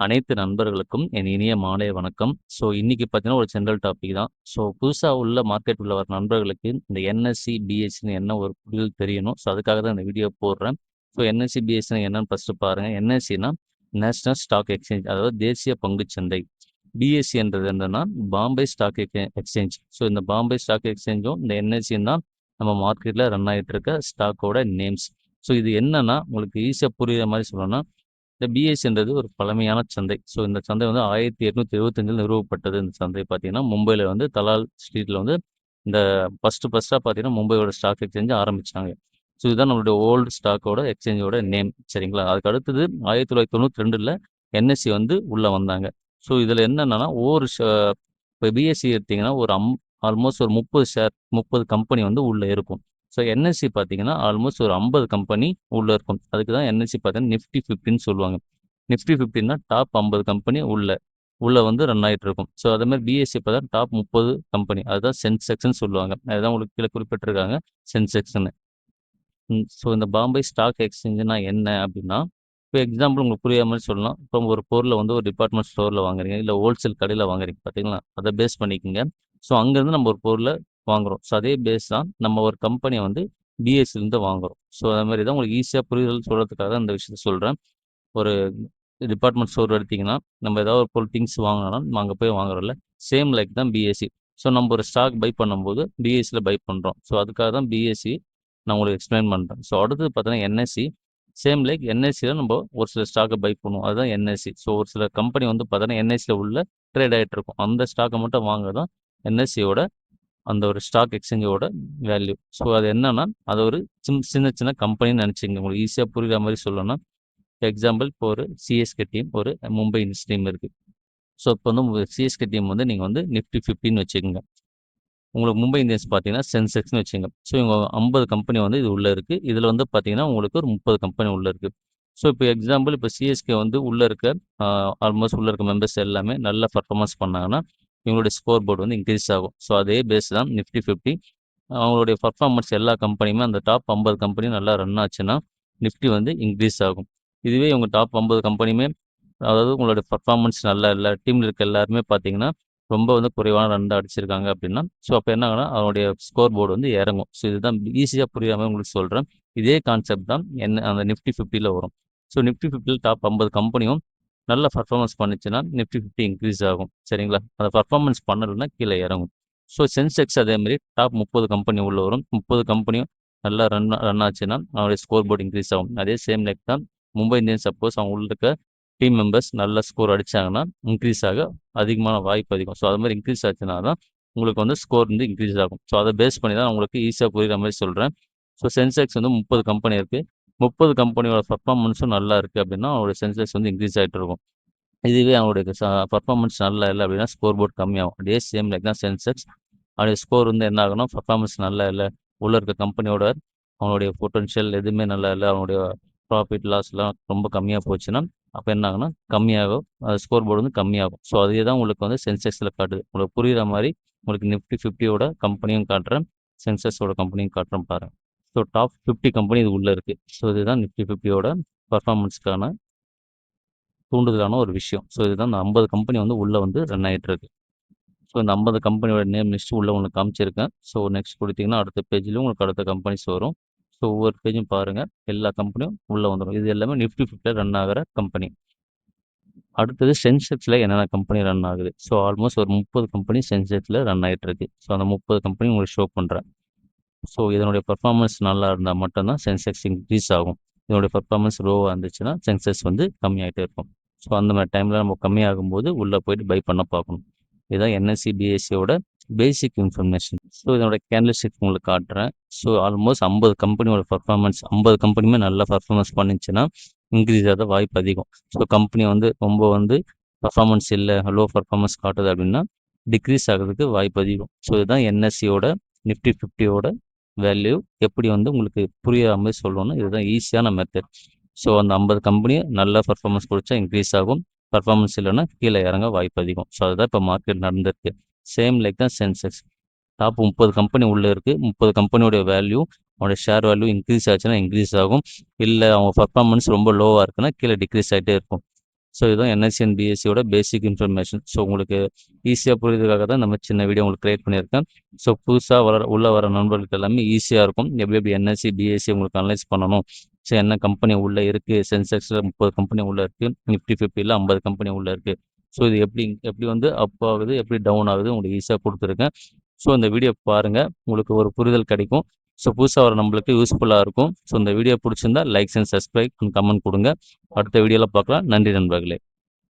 அனைத்து நண்பர்களுக்கும் என் இனிய மாலை வணக்கம். இன்னைக்கு பார்த்தீங்கன்னா, ஒரு ஜெனரல் டாபிக் தான். புதுசா உள்ள மார்க்கெட் உள்ள வர நண்பர்களுக்கு இந்த என்எஸ்சி, பிஎஸ்சின்னு என்ன ஒரு புரிதல் தெரியணும். அதுக்காக தான் இந்த வீடியோ போடுறேன். என்எஸ்சி, பிஎஸ்சின்னா என்னன்னு ஃபர்ஸ்ட்டு பாருங்க. என்எஸ்சின்னா நேஷனல் ஸ்டாக் எக்ஸ்சேஞ்ச், அதாவது தேசிய பங்குச் சந்தை. பிஎஸ்சி என்றது என்னன்னா பாம்பே ஸ்டாக் எக்ஸ்சேஞ்ச். இந்த பாம்பே ஸ்டாக் எக்ஸ்சேஞ்சும் இந்த என்எஸ்சியும் தான் நம்ம மார்க்கெட்ல ரன் ஆயிட்டு இருக்க ஸ்டாக்கோட நேம்ஸ். இது என்னன்னா உங்களுக்கு ஈஸியா புரியிற மாரி சொல்லணும்னா, இந்த பிஎஸ்சின்றது ஒரு பழமையான சந்தை. இந்த சந்தை வந்து 1875ல் நிறுவப்பட்டது. இந்த சந்தை பார்த்தீங்கன்னா, மும்பைல வந்து தலால் ஸ்ட்ரீட்ல வந்து இந்த ஃபர்ஸ்ட்டா பார்த்தீங்கன்னா, மும்பையோட ஸ்டாக் எக்ஸ்சேஞ்ச் ஆரம்பிச்சாங்க. இதுதான் நம்மளுடைய ஓல்டு ஸ்டாக்கோட எக்ஸ்சேஞ்சோட நேம். சரிங்களா? அதுக்கு அடுத்தது 1992ல என்எஸ்சி வந்து உள்ள வந்தாங்க. இதுல என்னன்னா ஒவ்வொரு இப்ப பிஎஸ்சி எடுத்தீங்கன்னா, ஒரு ஆல்மோஸ்ட் ஒரு 30 கம்பெனி வந்து உள்ள இருக்கும். என்எஸ்சி பார்த்தீங்கன்னா, ஆல்மோஸ்ட் ஒரு 50 கம்பெனி உள்ள இருக்கும். அதுக்கு தான் என்எஸ்சி பார்த்தீங்கன்னா நிஃப்டி 50ன்னு சொல்லுவாங்க. நிஃப்டி 50ன்னா டாப் 50 கம்பெனி உள்ள வந்து ரன் ஆயிட்டு இருக்கும். அதே மாரி பிஎஸ்சி பார்த்தா டாப் 30 கம்பெனி. அதுதான் சென்செக்ஸ்ன்னு சொல்லுவாங்க. அதுதான் உங்களுக்கு கீழ குறிப்பிட்டிருக்காங்க சென்செக்ஸ்ன்னு. இந்த பாம்பே ஸ்டாக் எக்ஸ்சேஞ்சுன்னா என்ன அப்டின்னா, இப்ப எக்ஸாம்பிள் உங்களுக்கு புரியிற மாரி சொல்லலாம். இப்போ ஒரு பொருள வந்து ஒரு டிபார்ட்மெண்ட் ஸ்டோர்ல வாங்குறீங்க, இல்ல ஹோல்சேல் கடையில வாங்குறீங்க பார்த்தீங்களா? அத பேஸ் பண்ணிக்கங்க. அங்கருந்து நம்ம ஒரு பொருள வாங்குறோம். அதே பேஸ் தான் நம்ம ஒரு கம்பெனிய வந்து பிஎஸ்சிலருந்து வாங்குறோம். அது மாரி தான் உங்களுக்கு ஈஸியா புரிதல் சொல்றதுக்காக தான் இந்த விஷயத்த சொல்றேன். ஒரு டிபார்ட்மெண்ட் ஸ்டோர் எடுத்தீங்கன்னா, நம்ம ஏதாவது ஒரு பொருள் திங்ஸ் வாங்கணும்னா, நம்ம அங்க போய் வாங்குறோம்ல. சேம் லைக் தான் பிஎஸ்சி. நம்ம ஒரு ஸ்டாக் பை பண்ணும்போது பிஎஸ்சில பை பண்றோம். அதுக்காக தான் பிஎஸ்சி நான் உங்களுக்கு எக்ஸ்பிளைன் பண்றேன். அடுத்தது பார்த்தீங்கன்னா என்எஸ்சி. சேம் லைக் என்எஸ்சில நம்ம ஒரு சில ஸ்டாக்க பை பண்ணுவோம். அதுதான் என்எஸ்சி. ஒரு சில கம்பெனி வந்து பார்த்தீங்கன்னா, என்எஸ்சில உள்ள ட்ரேட் ஆயிட்டு இருக்கும். அந்த ஸ்டாக்க மட்டும் வாங்குறது தான் என்எஸ்சியோட அந்த ஒரு ஸ்டாக் எக்ஸ்சேஞ்சோட வேல்யூ. அது என்னன்னா, அது ஒரு சின்ன சின்ன கம்பெனின்னு நெனச்சுக்கங்க. உங்களுக்கு ஈஸியா புரியிற மாரி சொல்லணும்னா, எக்ஸாம்பிள் இப்போ ஒரு சிஎஸ்கே டீம், ஒரு மும்பை இந்தியன்ஸ் டீம் இருக்கு. இப்போ வந்து சிஎஸ்கே டீம் வந்து நீங்க வந்து நிஃப்டி 50ன்னு வச்சுக்கங்க. உங்களுக்கு மும்பை இந்தியன்ஸ் பார்த்தீங்கன்னா, சென்செக்ஸ்ன்னு வச்சுக்கங்க. இவங்க 50 கம்பெனி வந்து இது உள்ள இருக்கு. இதுல வந்து பார்த்தீங்கன்னா, உங்களுக்கு ஒரு 30 கம்பெனி உள்ள இருக்கு. இப்போ எக்ஸாம்பிள் இப்போ சிஎஸ்கே வந்து உள்ள இருக்க அ ஆல்மோஸ்ட் உள்ள இருக்க மெம்பர்ஸ் எல்லாமே நல்ல பெர்ஃபார்மன்ஸ் பண்ணாங்கன்னா, இவங்களுடைய ஸ்கோர் போர்ட் வந்து இன்கிரீஸ் ஆகும். அதே பேஸ் தான் நிஃப்டி 50. அவங்களுடைய பெர்ஃபார்மன்ஸ் எல்லா கம்பெனியுமே அந்த டாப் 50 கம்பெனி நல்லா ரன் ஆச்சுன்னா, நிஃப்டி வந்து இன்கிரீஸ் ஆகும். இதுவே இவங்க டாப் 50 கம்பெனியுமே அதாவது உங்களுடைய பெர்ஃபார்மன்ஸ் நல்லா இல்ல, டீம்ல இருக்க எல்லாருமே பார்த்தீங்கன்னா, ரொம்ப வந்து குறைவான ரன் தான் அடிச்சிருக்காங்க அப்படின்னா, அப்ப என்ன ஆகும்னா, அவனுடைய ஸ்கோர் போர்டு வந்து இறங்கும். இதுதான் ஈஸியா புரியிற மாரி உங்களுக்கு சொல்றேன். இதே கான்செப்ட் தான் அந்த நிஃப்டி 50ல வரும். நிஃப்டி 50ல டாப் 50 கம்பெனியும் நல்ல பெர்ஃபார்மன்ஸ் பண்ணுச்சுன்னா, நிஃப்டி 50 இன்கிரீஸ் ஆகும். சரிங்களா? அந்த பெர்ஃபார்மன்ஸ் பண்ணலன்னா கீழ இறங்கும். சென்செக்ஸ் அதே மாரி டாப் 30 கம்பெனி உள்ள வரும். 30 கம்பெனியும் நல்லா ரன் ரன் ஆச்சுன்னா, அவனுடைய ஸ்கோர் போர்டு இன்கிரீஸ் ஆகும். அதே சேம் லைக் தான் மும்பை இந்தியன்ஸ் சப்போஸ் அவங்க உள்ள இருக்க டீம் மெம்பர்ஸ் நல்ல ஸ்கோர் அடிச்சாங்கன்னா, இன்கிரீஸ் ஆக அதிகமான வாய்ப்பு அதிகம். அது மாரி இன்கிரீஸ் ஆச்சுன்னா தான், உங்களுக்கு வந்து ஸ்கோர் வந்து இன்கிரீஸ் ஆகும். அத பேஸ் பண்ணி தான் உங்களுக்கு ஈஸியா புரியிற மாரி சொல்றேன். சென்செக்ஸ் வந்து 30 கம்பெனி இருக்கு. 30 கம்பெனியோட பெர்ஃபார்மன்ஸும் நல்லா இருக்கு அப்படின்னா, அவங்களுடைய சென்செக்ஸ் வந்து இன்கிரீஸ் ஆயிட்டு இருக்கும். இதுவே அவங்களுடைய பெர்ஃபார்மன்ஸ் நல்லா இல்ல அப்படின்னா, ஸ்கோர் போர்ட் கம்மியாகும். அதே சேம் லைக் தான் சென்செக்ஸ். அவனுடைய ஸ்கோர் வந்து என்ன ஆகும்னா, பெர்ஃபார்மன்ஸ் நல்லா இல்ல. உள்ள இருக்க கம்பெனியோட அவனுடைய பொட்டன்ஷியல் எதுவுமே நல்லா இல்ல. அவனுடைய ப்ராஃபிட், லாஸ்லாம் ரொம்ப கம்மியா போச்சுன்னா, அப்ப என்ன ஆகும்னா, கம்மியாகும். ஸ்கோர் போர்டு வந்து கம்மியாகும். அதே தான் உங்களுக்கு வந்து சென்செக்ஸ்ல காட்டுது. உங்களுக்கு புரியிற மாரி உங்களுக்கு நிஃப்டி 50யோட கம்பெனியும் காட்டுறேன். சென்செக்ஸோட கம்பெனியும் காட்டுறேன் பாருங்க. டாப் 50 கம்பெனி இது உள்ள இருக்கு. இதுதான் நிஃப்டி 50யோட பெர்ஃபார்மன்ஸ்க்கான தூண்டுதலான ஒரு விஷயம். இதுதான் இந்த 50 கம்பெனி வந்து உள்ள வந்து ரன் ஆயிட்டு இருக்கு. இந்த 50 கம்பெனியோட நேம் லிஸ்ட் உள்ள உங்களுக்கு காமிச்சிருக்கேன். நெக்ஸ்ட் குடுத்தீங்கன்னா, அடுத்த பேஜ்லயும் உங்களுக்கு அடுத்த கம்பெனிஸ் வரும். ஒவ்வொரு பேஜும் பாருங்க. எல்லா கம்பெனியும் உள்ள வந்துரும். இது எல்லாமே நிஃப்டி 50ல ரன் ஆகுற கம்பெனி. அடுத்தது சென்செக்ஸ்ல என்னென்ன கம்பெனி ரன் ஆகுது. ஆல்மோஸ்ட் ஒரு 30 கம்பெனி சென்செக்ஸ்ல ரன் ஆயிட்டு இருக்கு. அந்த 30 கம்பெனி உங்களுக்கு ஷோ பண்றேன். இதனுடைய பெர்ஃபார்மன்ஸ் நல்லா இருந்தா மட்டும் தான் சென்செக்ஸ் இன்கிரீஸ் ஆகும். இதனுடைய பெர்ஃபார்மன்ஸ் லோவா இருந்துச்சுன்னா, சென்செக்ஸ் வந்து கம்மியாயிட்டே இருக்கும். அந்த மாரி டைம்ல நம்ம கம்மியாகும்போது உள்ள போயிட்டு பை பண்ண பார்க்கணும். இதுதான் என்எஸ்சி, பிஎஸ்சியோட பேசிக் இன்ஃபர்மேஷன். இதனோட கேண்டில்ஸ்டிக் உங்களுக்கு காட்டுறேன். ஆல்மோஸ்ட் 50 கம்பெனியோட பெர்ஃபார்மன்ஸ் 50 கம்பெனியுமே நல்லா பெர்ஃபார்மன்ஸ் பண்ணுச்சுன்னா, இன்கிரீஸ் ஆக வாய்ப்பு அதிகம். கம்பெனி வந்து ரொம்ப வந்து பெர்ஃபார்மன்ஸ் இல்ல, லோ பெர்ஃபார்மன்ஸ் காட்டுது அப்படின்னா, டிக்ரீஸ் ஆகுறதுக்கு வாய்ப்பு அதிகம். இதுதான் என்எஸ்சியோட நிஃப்டி 50யோட வேல்யூ எப்படி வந்து உங்களுக்கு புரியிற மாரி சொல்லணும்னா, இதுதான் ஈஸியான மெத்தட். அந்த 50 கம்பெனி நல்ல பெர்ஃபார்மன்ஸ் குடுச்சா இன்கிரீஸ் ஆகும். பெர்ஃபார்மன்ஸ் இல்லன்னா கீழ இறங்க வாய்ப்பு அதிகம். அதுதான் இப்ப மார்க்கெட் நடந்திருக்கு. சேம் லைக் தான் சென்செக்ஸ். டாப் 30 கம்பெனி உள்ள இருக்கு. 30 கம்பெனியோட வேல்யூ, அவனுடைய ஷேர் வேல்யூ இன்கிரீஸ் ஆச்சுன்னா இன்கிரீஸ் ஆகும். இல்ல அவங்க பெர்ஃபார்மன்ஸ் ரொம்ப லோவா இருக்குன்னா, கீழ டிக்ரீஸ் ஆயிட்டே இருக்கும். ஸோ இதுதான் என்எஸ்சி அண்ட் பிஎஸ்சியோட பேசிக் இன்ஃபர்மேஷன். ஸோ உங்களுக்கு ஈஸியாக புரியுறதுக்காக தான் நம்ம சின்ன வீடியோ உங்களுக்கு கிரியேட் பண்ணியிருக்கேன். ஸோ புதுசாக வர நண்பர்களுக்கு எல்லாமே ஈஸியாக இருக்கும். எப்படி என்எஸ்சி பிஎஸ்சி உங்களுக்கு அனலைஸ் பண்ணணும், ஸோ என்ன கம்பெனி உள்ளே இருக்குது, சென்செக்ஸில் 30 கம்பெனி உள்ளே இருக்குது, நிஃப்டி 50ல் 50 கம்பெனி உள்ளே இருக்குது. ஸோ இது எப்படி அப் ஆகுது, எப்படி டவுன் ஆகுது உங்களுக்கு ஈஸியாக கொடுத்துருக்கேன். ஸோ இந்த வீடியோ பாருங்கள், உங்களுக்கு ஒரு புரிதல் கிடைக்கும். ஸோ புதுசாக வர நம்மளுக்கு யூஸ்ஃபுல்லாக இருக்கும். ஸோ இந்த வீடியோ பிடிச்சிருந்தா likes and subscribe and comment கொடுங்க. அடுத்த வீடியோவில் பார்க்கலாம். நன்றி நண்பர்களே.